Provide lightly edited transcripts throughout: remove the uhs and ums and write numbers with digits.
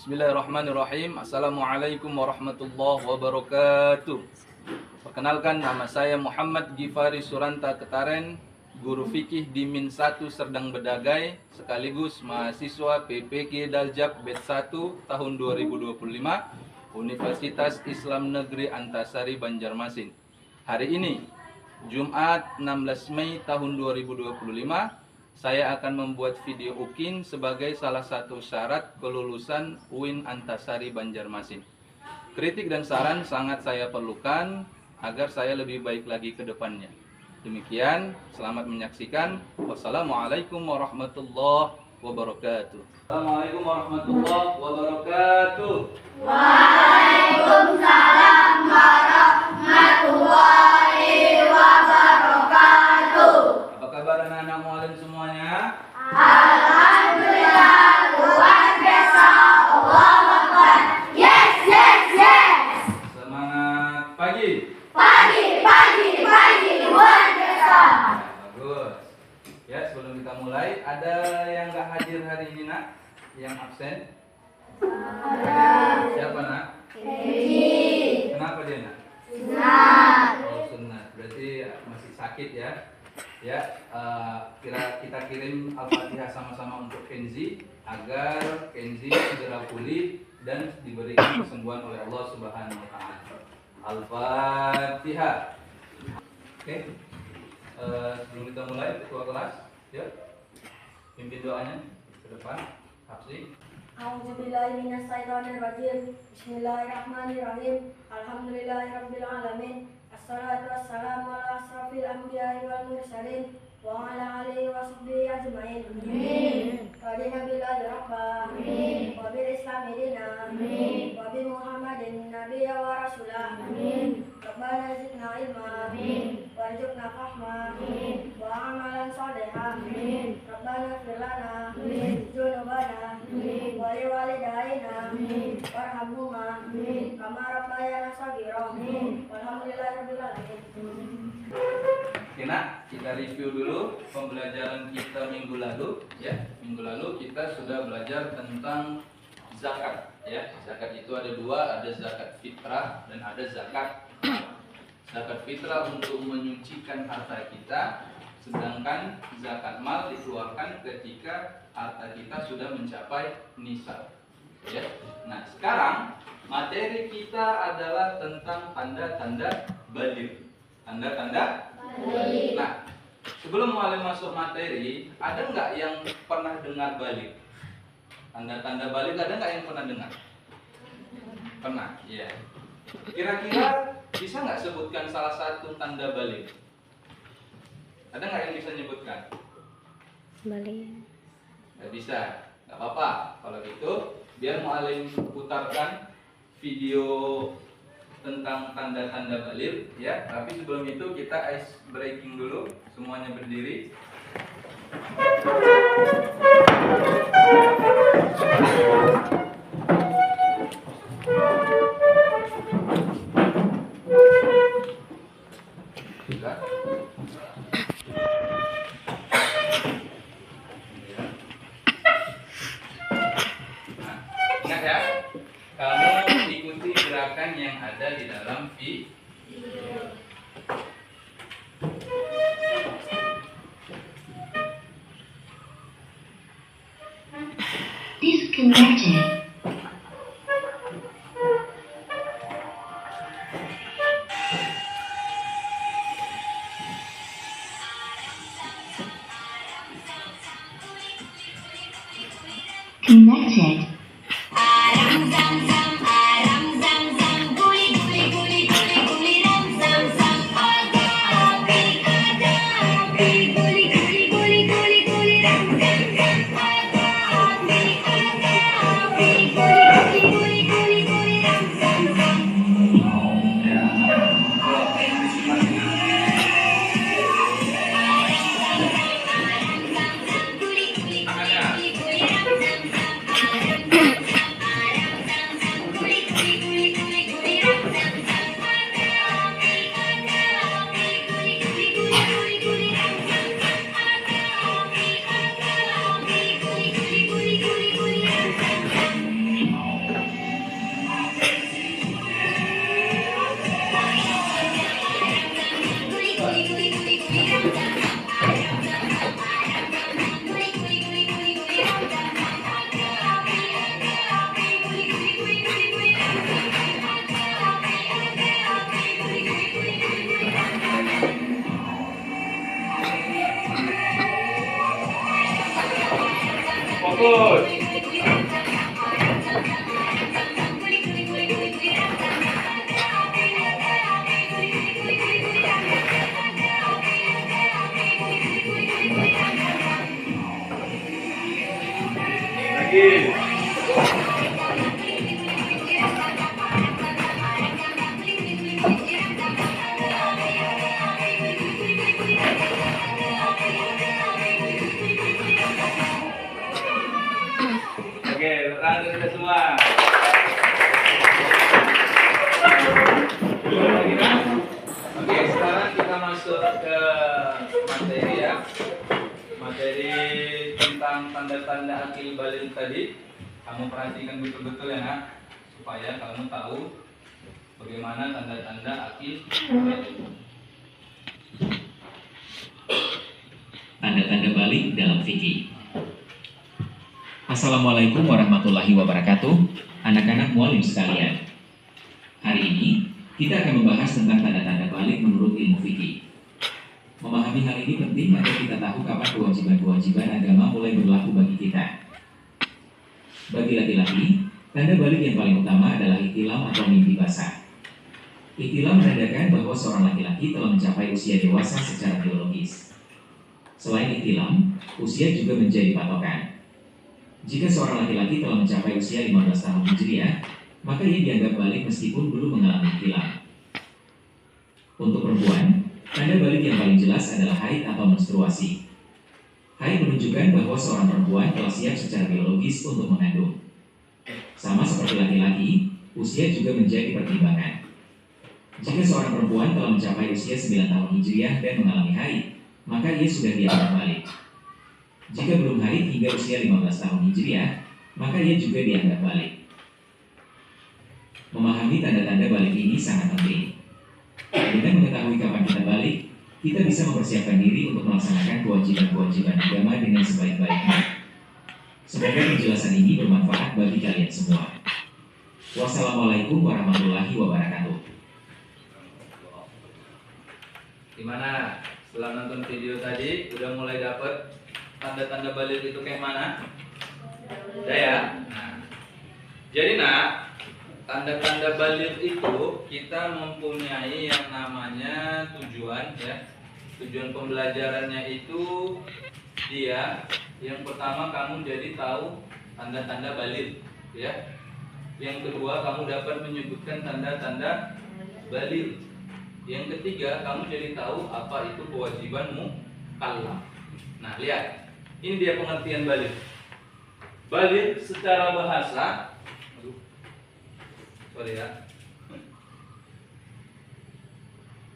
Bismillahirrahmanirrahim. Assalamualaikum warahmatullahi wabarakatuh. Perkenalkan, nama saya Muhammad Gifari Suranta Ketaren, guru fikih di Min 1 Serdang Bedagai, sekaligus mahasiswa PPG Daljab Bet 1 tahun 2025, Universitas Islam Negeri Antasari Banjarmasin. Hari ini, Jumat 16 Mei tahun 2025, saya akan membuat video UKIN sebagai salah satu syarat kelulusan UIN Antasari Banjarmasin. Kritik dan saran sangat saya perlukan agar saya lebih baik lagi ke depannya. Demikian, selamat menyaksikan. Wassalamualaikum warahmatullahi wabarakatuh. Assalamualaikum warahmatullahi wabarakatuh. Waalaikumsalam warahmatullahi wabarakatuh. Apa kabar anak-anak mualim semuanya? Alhamdulillah, luar biasa. Allahu Akbar. Yes, yes, yes. Semangat pagi. Pagi, luar biasa. Bagus. Ya, sebelum kita mulai, ada yang nggak hadir hari ini, nak? Yang absen? Siapa, nak? Kenapa dia, nak? Oh, sunat. Berarti masih sakit ya? Ya, kita kirim Al-Fatihah sama-sama untuk Kenzi agar Kenzi segera pulih dan diberikan kesembuhan oleh Allah Subhanahu wa taala. Al-Fatihah. Oke. Sebelum kita mulai, ketua kelas, ya. Pimpin doanya ke depan. Hafsi. A'udzubillahi minasyaitonirrajim. Bismillahirrahmanirrahim. Alhamdulillahirabbil alamin. Assalatu wassalamu ala asrofil anbiya'i wal mursalin wa ala alihi wa sahbihi ajmain. Amin. Radina billahi rabba. Amin. Wa bil islami dina. Amin. Wa bi Muhammadin nabiyya wa rasulah. Amin. Rabbana zidna ilma. Amin. Warzuqna fahma. Amin. Wa amalan salihah. Amin. Rabbana ighfir lana. Amin. Junubana. Amin. Wa liwalidayna. Amin. Warhamhuma. Amin. Kama rabbayana shaghira. Amin. Walhamdulillahirabbil alamin. Oke, nak, kita review dulu pembelajaran kita minggu lalu. Ya, minggu lalu kita sudah belajar tentang zakat. Ya, zakat itu ada dua, ada zakat fitrah dan ada zakat. Zakat fitrah untuk menyucikan harta kita, sedangkan zakat mal dikeluarkan ketika harta kita sudah mencapai nisab. Ya. Nah, sekarang materi kita adalah tentang tanda-tanda baligh. Tanda-tanda baligh. Nah, sebelum mulai masuk materi, ada nggak yang pernah dengar baligh? Tanda-tanda baligh ada nggak yang pernah dengar? Pernah, ya. Kira-kira bisa nggak sebutkan salah satu tanda baligh? Ada nggak yang bisa nyebutkan? Baligh. Nggak bisa, nggak apa-apa. Kalau gitu, biar mualim putarkan video tentang tanda-tanda baligh, ya. Tapi sebelum itu kita ice breaking dulu, semuanya berdiri. Sudah. Nah, ingat ya, kamu ikuti gerakan yang ada di dalam video. Disconnected. Connected. Tangannya. Oke, berangkat kita semua. Oke, sekarang kita masuk ke materi ya. Materi tentang tanda-tanda akil balik tadi. Kamu perhatikan betul-betul ya nak, supaya kamu tahu bagaimana tanda-tanda akil balik. Tanda-tanda balik dalam fikih. Assalamualaikum warahmatullahi wabarakatuh, anak-anak mualim sekalian. Hari ini kita akan membahas tentang tanda-tanda balik menurut ilmu fikih. Memahami hal ini penting agar kita tahu kapan kewajiban-kewajiban agama mulai berlaku bagi kita. Bagi laki-laki, tanda balik yang paling utama adalah ihtilam atau mimpi basah. Ihtilam menandakan bahwa seorang laki-laki telah mencapai usia dewasa secara biologis. Selain ihtilam, usia juga menjadi patokan. Jika seorang laki-laki telah mencapai usia 15 tahun Hijriah, maka ia dianggap balik meskipun belum mengalami ihtilam. Untuk perempuan, tanda balik yang paling jelas adalah haid atau menstruasi. Haid menunjukkan bahwa seorang perempuan telah siap secara biologis untuk mengandung. Sama seperti laki-laki, usia juga menjadi pertimbangan. Jika seorang perempuan telah mencapai usia 9 tahun Hijriah dan mengalami haid, maka ia sudah dianggap balik. Jika belum haid hingga usia 15 tahun Hijriah, maka ia juga dianggap balik. Memahami tanda-tanda balik ini sangat penting. Dengan mengetahui kapan kita balik, kita bisa mempersiapkan diri untuk melaksanakan kewajiban-kewajiban agama dengan sebaik-baiknya. Semoga penjelasan ini bermanfaat bagi kalian semua. Wassalamualaikum warahmatullahi wabarakatuh. Gimana? Setelah nonton video tadi, udah mulai dapet tanda-tanda balik itu kayak mana? Udah ya? Nah, jadi nak, tanda-tanda balik itu kita mempunyai yang namanya tujuan ya. Tujuan pembelajarannya itu dia yang pertama kamu jadi tahu tanda-tanda balik ya. Yang kedua kamu dapat menyebutkan tanda-tanda balik. Yang ketiga kamu jadi tahu apa itu kewajibanmu mukallaf. Nah, lihat. Ini dia pengertian balik. Balik secara bahasa, sorry ya.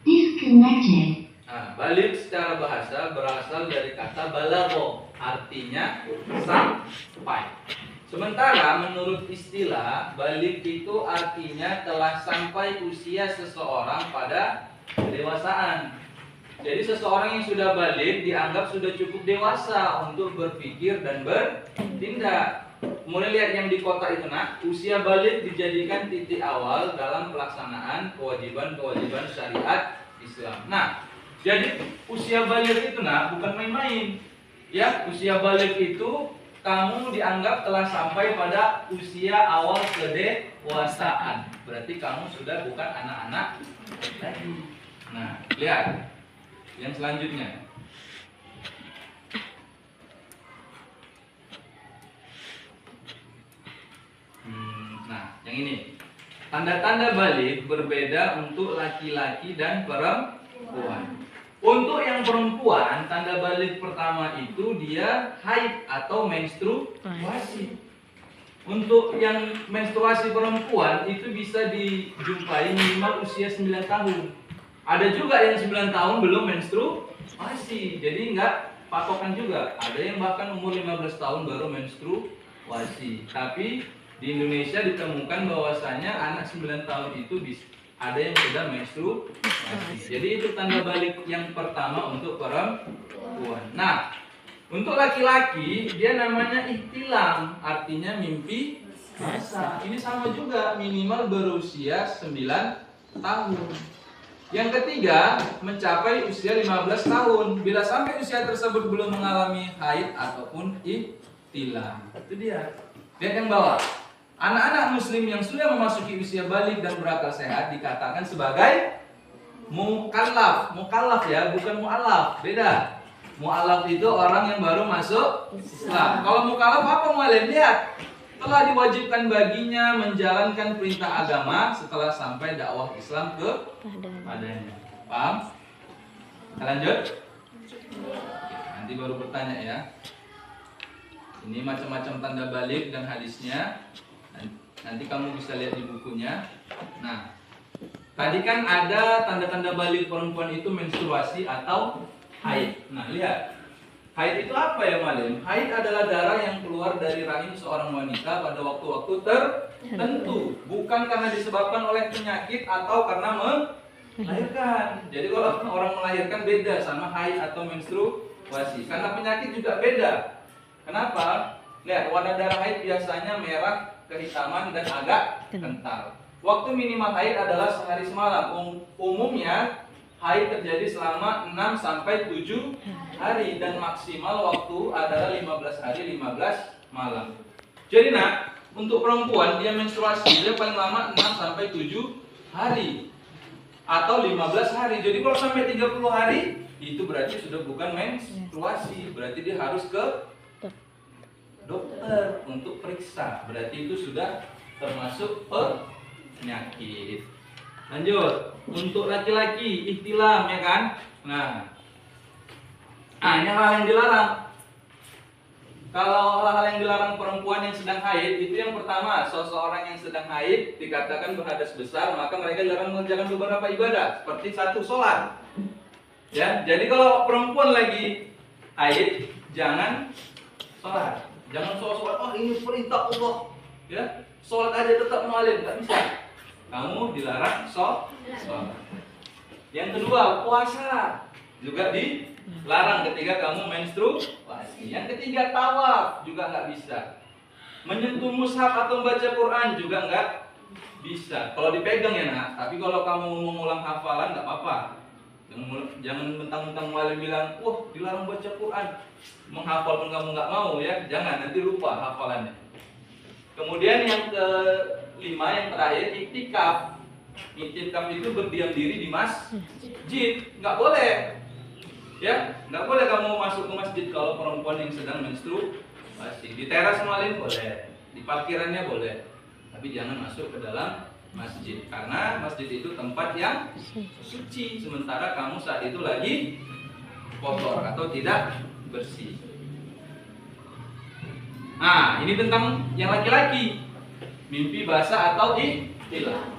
Disconnected. Nah, balik secara bahasa berasal dari kata balagho, artinya sampai. Sementara menurut istilah, balik itu artinya telah sampai usia seseorang pada kedewasaan. Jadi seseorang yang sudah balik dianggap sudah cukup dewasa untuk berpikir dan bertindak. Kemudian lihat yang di kotak itu nak, usia balik dijadikan titik awal dalam pelaksanaan kewajiban-kewajiban syariat Islam. Nah, jadi usia balik itu nak bukan main-main. Ya, usia balik itu kamu dianggap telah sampai pada usia awal kedewasaan. Berarti kamu sudah bukan anak-anak lagi. Nah, lihat. Yang selanjutnya, nah yang ini tanda-tanda balik berbeda untuk laki-laki dan perempuan. Untuk yang perempuan, tanda balik pertama itu dia haid atau menstruasi. Untuk yang menstruasi perempuan itu bisa dijumpai minimal usia 9 tahun. Ada juga yang 9 tahun belum menstruasi. Jadi enggak patokan juga. Ada yang bahkan umur 15 tahun baru menstruasi. Tapi di Indonesia ditemukan bahwasanya anak 9 tahun itu ada yang sudah menstruasi. Jadi itu tanda balik yang pertama untuk perempuan. Nah, untuk laki-laki dia namanya ihtilam, artinya mimpi basah. Ini sama juga, minimal berusia 9 tahun. Yang ketiga, mencapai usia 15 tahun. Bila sampai usia tersebut belum mengalami haid ataupun ihtilam. Itu dia. Lihat yang bawah. Anak-anak muslim yang sudah memasuki usia balik dan berakal sehat dikatakan sebagai mukallaf. Mukallaf ya, bukan mu'alaf. Beda. Mu'alaf itu orang yang baru masuk Islam. Kalau mukallaf apa mu'alim? Lihat. telah diwajibkan baginya menjalankan perintah agama setelah sampai dakwah Islam padanya. Paham? Kita lanjut. Nanti baru bertanya ya. Ini macam-macam tanda balik dan hadisnya. Nanti kamu bisa lihat di bukunya. Nah, tadi kan ada tanda-tanda balik perempuan itu menstruasi atau haid. Nah, lihat. Haid itu apa ya, Malim? Haid adalah darah yang keluar dari rahim seorang wanita pada waktu-waktu tertentu, bukan karena disebabkan oleh penyakit atau karena melahirkan. Jadi kalau orang melahirkan beda sama haid atau menstruasi. Karena penyakit juga beda. Kenapa? Lihat, warna darah haid biasanya merah, kehitaman dan agak kental. Waktu minimal haid adalah sehari semalam. Umumnya haid terjadi selama 6 sampai 7 hari dan maksimal waktu adalah 15 hari 15 malam. Jadi nak, untuk perempuan dia menstruasi dia paling lama 6 sampai 7 hari atau 15 hari. Jadi kalau sampai 30 hari itu berarti sudah bukan menstruasi, berarti dia harus ke dokter untuk periksa. Berarti itu sudah termasuk penyakit. Lanjut, untuk laki-laki ihtilam ya kan. Nah, ini hal yang dilarang. Kalau hal-hal yang dilarang perempuan yang sedang haid itu yang pertama, seseorang yang sedang haid dikatakan berhadas besar, maka mereka dilarang mengerjakan beberapa ibadah seperti 1 sholat. Ya, jadi kalau perempuan lagi haid jangan sholat, jangan sholat. Oh ini perintah Allah, ya sholat aja tetap mualim, nggak bisa. Kamu dilarang sholat. Yang kedua, puasa juga dilarang ketika kamu menstruasi. Yang ketiga, tawaf juga nggak bisa. Menyentuh mushaf atau membaca Quran juga nggak bisa. Kalau dipegang ya nak. Tapi kalau kamu mengulang hafalan nggak apa-apa. Jangan mentang-mentang mualim bilang, wah dilarang baca Quran. Menghafal pun kamu nggak mau ya. Jangan, nanti lupa hafalannya. Kemudian yang kelima, yang terakhir, iktikaf. Iktikaf itu berdiam diri di masjid, nggak boleh. Ya, nggak boleh kamu masuk ke masjid kalau perempuan yang sedang menstruasi. Di teras malim boleh, di parkirannya boleh, tapi jangan masuk ke dalam masjid karena masjid itu tempat yang suci. Sementara kamu saat itu lagi kotor atau tidak bersih. Nah, ini tentang yang laki-laki. Mimpi basah atau ihtilam.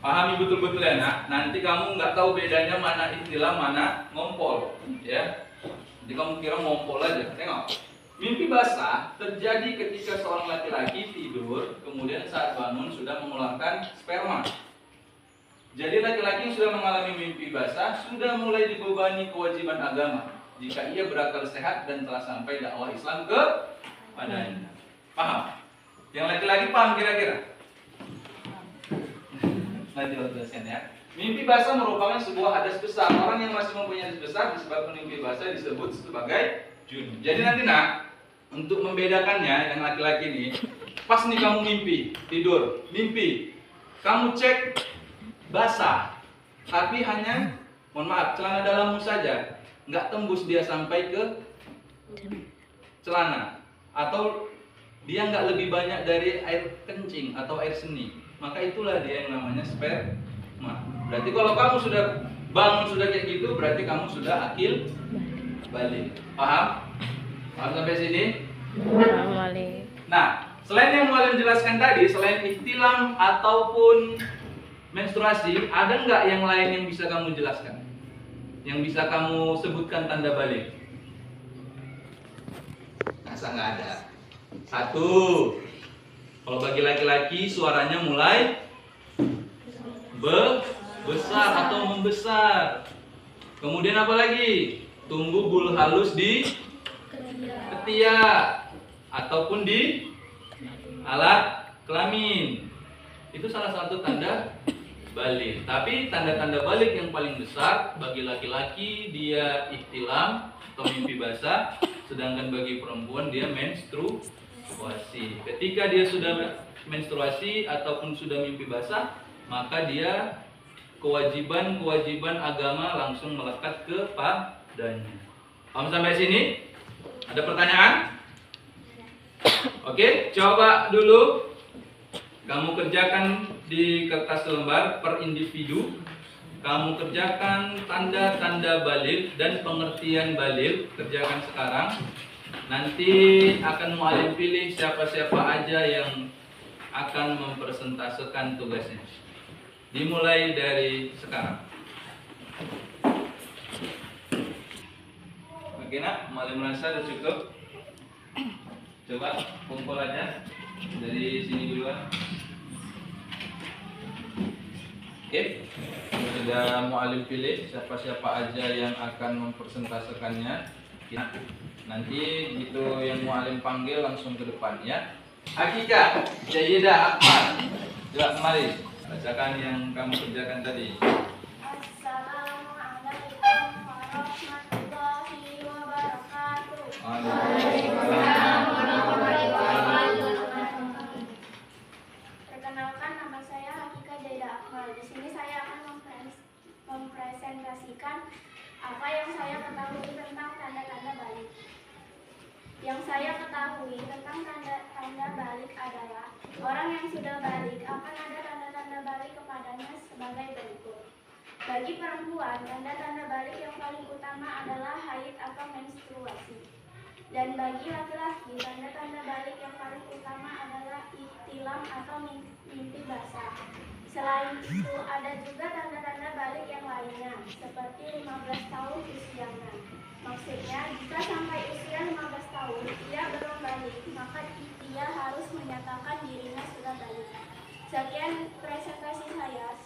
Pahami betul-betul ya nak. Nanti kamu nggak tahu bedanya mana ihtilam, mana ngompol. Ya. Jadi kamu kira ngompol aja. Tengok. Mimpi basah terjadi ketika seorang laki-laki tidur, kemudian saat bangun sudah mengeluarkan sperma. Jadi laki-laki yang sudah mengalami mimpi basah sudah mulai dibebani kewajiban agama jika ia berakal sehat dan telah sampai dakwah Islam padanya. Paham? Yang laki-laki paham kira-kira? Nanti aku jelaskan ya. Mimpi basah merupakan sebuah hadas besar. Orang yang masih mempunyai hadas besar disebabkan mimpi basah disebut sebagai junub. Jadi nanti nak, untuk membedakannya yang laki-laki ini, pas nih kamu mimpi, tidur, mimpi, kamu cek basah, tapi hanya, mohon maaf, celana dalammu saja, nggak tembus dia sampai ke celana, atau dia nggak lebih banyak dari air kencing atau air seni, maka itulah dia yang namanya sperma. Berarti kalau kamu sudah bangun sudah kayak gitu, berarti kamu sudah akil balik. Paham? Paham sampai sini? Nah, selain yang Mualim jelaskan tadi, selain ihtilam ataupun menstruasi, ada nggak yang lain yang bisa kamu jelaskan? Yang bisa kamu sebutkan tanda balik? Masa nggak ada? 1. Kalau bagi laki-laki suaranya mulai besar atau membesar. Kemudian apa lagi? Tumbuh bulu halus di ketiak ataupun di alat kelamin. Itu salah satu tanda balik. Tapi tanda-tanda balik yang paling besar bagi laki-laki dia ihtilam atau mimpi basah, sedangkan bagi perempuan dia menstruasi. Ketika dia sudah menstruasi ataupun sudah mimpi basah, maka dia kewajiban agama langsung melekat kepadanya. Paham sampai sini? Ada pertanyaan? Oke, coba dulu kamu kerjakan di kertas lembar per individu. Kamu kerjakan tanda-tanda balik dan pengertian balik. Kerjakan sekarang. Nanti akan muallim pilih siapa-siapa aja yang akan mempresentasekan tugasnya. Dimulai dari sekarang. Oke nak, muallim merasa sudah cukup? Coba kumpul aja dari sini duluan. Oke, sudah muallim pilih siapa-siapa aja yang akan mempresentasekannya. Nanti gitu yang muallim panggil langsung ke depan ya. Hakika, Sayyidah Akmal. Coba kemari, bacakan yang kamu kerjakan tadi. Assalamualaikum warahmatullahi wabarakatuh. Waalaikumsalam. Perkenalkan, nama saya Hakika Jaidah Akmal. Di sini saya akan mempresentasikan apa yang saya ketahui tentang tanda-tanda balik. Yang saya ketahui tentang tanda-tanda balik adalah orang yang sudah balik akan ada tanda-tanda balik kepadanya sebagai berikut. Bagi perempuan, tanda-tanda balik yang paling utama adalah haid atau menstruasi. Dan bagi laki-laki, tanda-tanda balik yang paling utama adalah ihtilam atau mimpi basah. Selain itu, ada juga tanda-tanda balik yang lainnya, seperti 15 tahun usianya. Maksudnya, jika sampai usia 15 tahun, ia belum balik, maka ia harus menyatakan dirinya sudah balik. Sekian presentasi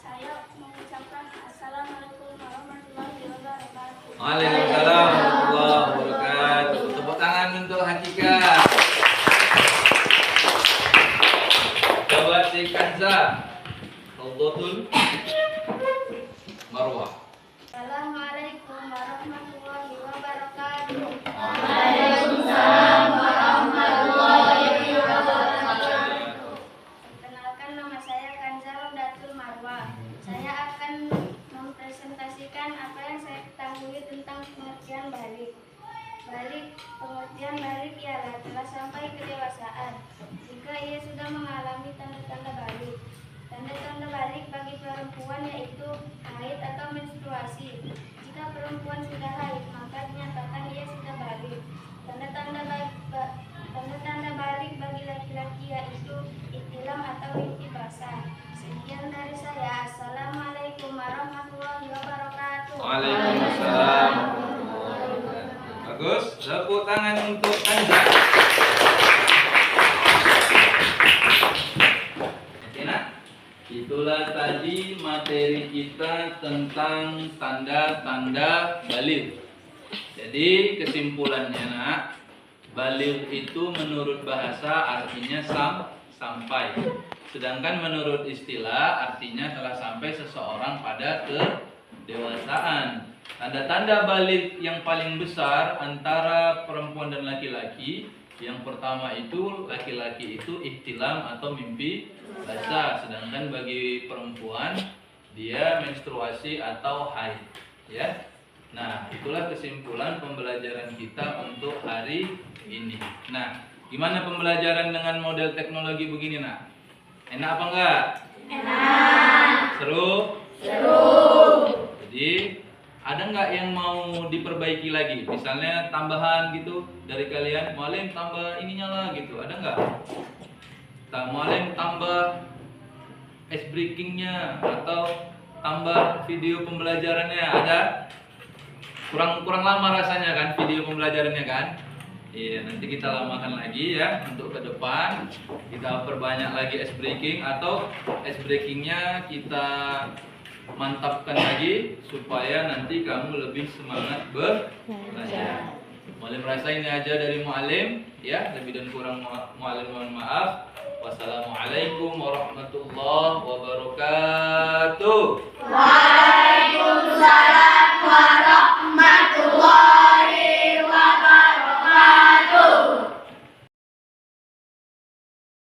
saya mengucapkan Assalamualaikum warahmatullahi wabarakatuh. Waalaikumsalam warahmatullahi wabarakatuh. Tepuk tangan untuk Hakika. Coba si Kanza. Rawdatul Marwah. Assalamualaikum warahmatullahi wabarakatuh. Waalaikumsalam warahmatullahi wabarakatuh. Perkenalkan, nama saya Kanza Rawdatul Marwah. Saya akan mempresentasikan apa yang saya ketahui tentang pengertian balik. Pengertian balik ialah telah sampai kedewasaan jika ia sudah mengalami tanda-tanda balik. Tanda-tanda balik bagi perempuan yaitu haid atau menstruasi. Jika perempuan sudah haid, maka dinyatakan ia sudah balik. Tanda-tanda balik bagi laki-laki yaitu ihtilam atau mimpi basah. Sekian dari saya. Assalamualaikum warahmatullahi wabarakatuh. Waalaikumsalam. Bagus. Tepuk tangan untuk Kanza. Oke nak. Itulah tadi materi kita tentang tanda-tanda balik. Jadi kesimpulannya nak, balik itu menurut bahasa artinya sampai. Sedangkan menurut istilah artinya telah sampai seseorang pada kedewasaan. Tanda-tanda balik yang paling besar antara perempuan dan laki-laki, yang pertama itu laki-laki itu ihtilam atau mimpi basah, sedangkan bagi perempuan dia menstruasi atau haid, ya. Nah, itulah kesimpulan pembelajaran kita untuk hari ini. Nah, gimana pembelajaran dengan model teknologi begini, nak? Enak apa enggak? Enak. Seru? Seru. Jadi ada nggak yang mau diperbaiki lagi? Misalnya tambahan gitu dari kalian, muallim tambah ininya lah gitu, ada nggak? Muallim tambah ice breakingnya atau tambah video pembelajarannya, ada? Kurang lama rasanya kan video pembelajarannya kan? Iya, nanti kita lamakan lagi ya untuk ke depan. Kita perbanyak lagi ice breaking atau ice breakingnya kita mantapkan lagi supaya nanti kamu lebih semangat belajar. Muallim rasa ini aja dari muallim ya, lebih dan kurang muallim mohon maaf. Wassalamualaikum warahmatullahi wabarakatuh. Waalaikumsalam.